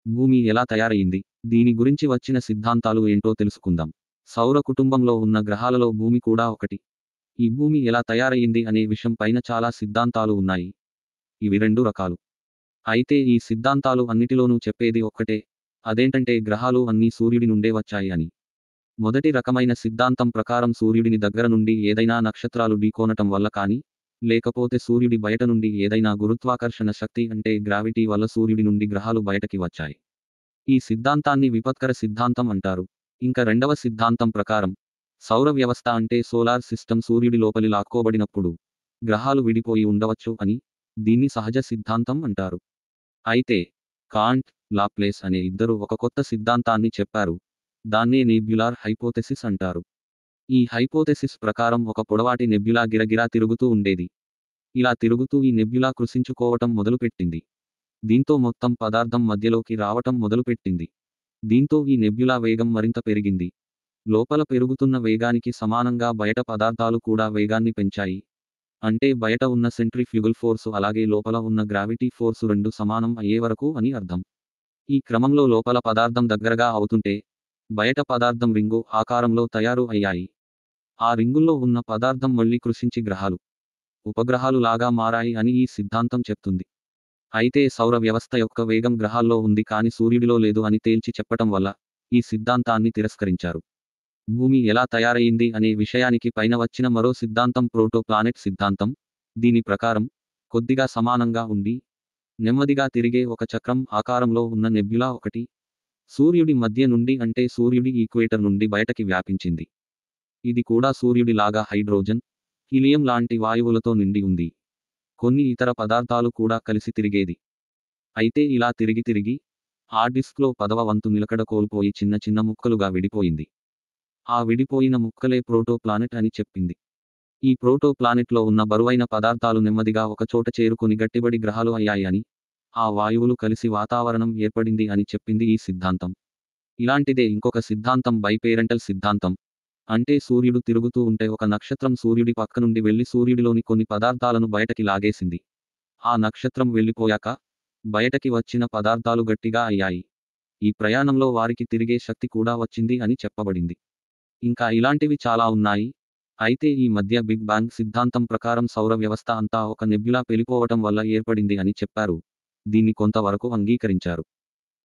భూమి ఎలా తయారయింది? దీని గురించి వచ్చిన సిద్ధాంతాలు ఏంటో తెలుసుకుందాం. సౌర కుటుంబంలో ఉన్న గ్రహాలలో భూమి కూడా ఒకటి. ఈ భూమి ఎలా తయారయింది అనే విషయం పైన చాలా సిద్ధాంతాలు ఉన్నాయి. ఇవి 2 రకాలు. అయితే ఈ సిద్ధాంతాలు అన్నిటిలోనూ చెప్పేది ఒక్కటే. అదేంటంటే గ్రహాలు అన్నీ సూర్యుడి నుండే వచ్చాయి అని. మొదటి రకమైన సిద్ధాంతం ప్రకారం సూర్యుడిని దగ్గర నుండి ఏదైనా నక్షత్రాలు ఢీకొనటం వల్ల కానీ, లేకపోతే సూర్యుడి బయట నుండి ఏదైనా గురుత్వాకర్షణ శక్తి అంటే గ్రావిటీ వల్ల సూర్యుడి నుండి గ్రహాలు బయటకి వచ్చాయి. ఈ సిద్ధాంతాన్ని విపత్కర సిద్ధాంతం అంటారు. ఇంకా రెండవ సిద్ధాంతం ప్రకారం సౌర వ్యవస్థ అంటే సోలార్ సిస్టమ్ సూర్యుడి లోపలి లాక్కోబడినప్పుడు గ్రహాలు విడిపోయి ఉండవచ్చు అని, దీన్ని సహజ సిద్ధాంతం అంటారు. అయితే కాంట్, లాప్లేస్ అనే ఇద్దరు ఒక కొత్త సిద్ధాంతాన్ని చెప్పారు. దాన్నే నెబ్యులార్ హైపోథెసిస్ అంటారు. ఈ హైపోథెసిస్ ప్రకారం ఒక పొడవాటి నెబ్యులా గిరగిరా తిరుగుతూ ఉండేది. ఇలా తిరుగుతూ ఈ నెబ్యులా కృశించుకోవటం మొదలుపెట్టింది. దీంతో మొత్తం పదార్థం మధ్యలోకి రావటం మొదలుపెట్టింది. దీంతో ఈ నెబ్యులా వేగం మరింత పెరిగింది. లోపల పెరుగుతున్న వేగానికి సమానంగా బయట పదార్థాలు కూడా వేగాన్ని పెంచాయి. అంటే బయట ఉన్న సెంట్రిఫ్యూగల్ ఫోర్సు అలాగే లోపల ఉన్న గ్రావిటీ ఫోర్సు రెండు సమానం అయ్యే వరకు అని అర్థం. ఈ క్రమంలో లోపల పదార్థం దగ్గరగా అవుతుంటే బయట పదార్థం రింగు ఆకారంలో తయారు అయ్యాయి. ఆ రింగుల్లో ఉన్న పదార్థం మళ్ళీ కృశించి గ్రహాలు, ఉపగ్రహాలు లాగా మారాయి అని ఈ సిద్ధాంతం చెప్తుంది. అయితే సౌర వ్యవస్థ యొక్క వేగం గ్రహాల్లో ఉంది కానీ సూర్యుడిలో లేదు అని తేల్చి చెప్పటం వల్ల ఈ సిద్ధాంతాన్ని తిరస్కరించారు. భూమి ఎలా తయారయింది అనే విషయానికి పైన వచ్చిన మరో సిద్ధాంతం ప్రోటో ప్లానెట్ సిద్ధాంతం. దీని ప్రకారం కొద్దిగా సమానంగా ఉండి నెమ్మదిగా తిరిగే ఒక చక్రం ఆకారంలో ఉన్న నెబ్యులా ఒకటి సూర్యుడి మధ్య నుండి అంటే సూర్యుడి ఈక్వేటర్ నుండి బయటకి వ్యాపించింది. ఇది కూడా సూర్యుడి లాగా హైడ్రోజన్, హీలియం లాంటి వాయువులతో నిండి ఉంది. కొన్ని ఇతర పదార్థాలు కూడా కలిసి తిరిగేది. అయితే ఇలా తిరిగి తిరిగి ఆ డిస్క్లో 10వ వంతు నిలకడ కోల్పోయి చిన్న చిన్న ముక్కలుగా విడిపోయింది. ఆ విడిపోయిన ముక్కలే ప్రోటో ప్లానెట్ అని చెప్పింది. ఈ ప్రోటో ప్లానెట్లో ఉన్న బరువైన పదార్థాలు నెమ్మదిగా ఒకచోట చేరుకుని గట్టిబడి గ్రహాలు అయ్యాయి అని, ఆ వాయువులు కలిసి వాతావరణం ఏర్పడింది అని చెప్పింది ఈ సిద్ధాంతం. ఇలాంటిదే ఇంకొక సిద్ధాంతం బైపేరెంటల్ సిద్ధాంతం. అంటే సూర్యుడు తిరుగుతూ ఉంటే ఒక నక్షత్రం సూర్యుడి పక్క నుండి వెళ్లి సూర్యుడిలోని కొన్ని పదార్థాలను బయటకి లాగేసింది. ఆ నక్షత్రం వెళ్ళిపోయాక బయటకి వచ్చిన పదార్థాలు గట్టిగా అయ్యాయి. ఈ ప్రయాణంలో వారికి తిరిగే శక్తి కూడా వచ్చింది అని చెప్పబడింది. ఇంకా ఇలాంటివి చాలా ఉన్నాయి. అయితే ఈ మధ్య బిగ్ బ్యాంగ్ సిద్ధాంతం ప్రకారం సౌర వ్యవస్థ అంతా ఒక నెబ్యులా పెలిపోవటం వల్ల ఏర్పడింది అని చెప్పారు. దీన్ని కొంతవరకు అంగీకరించారు.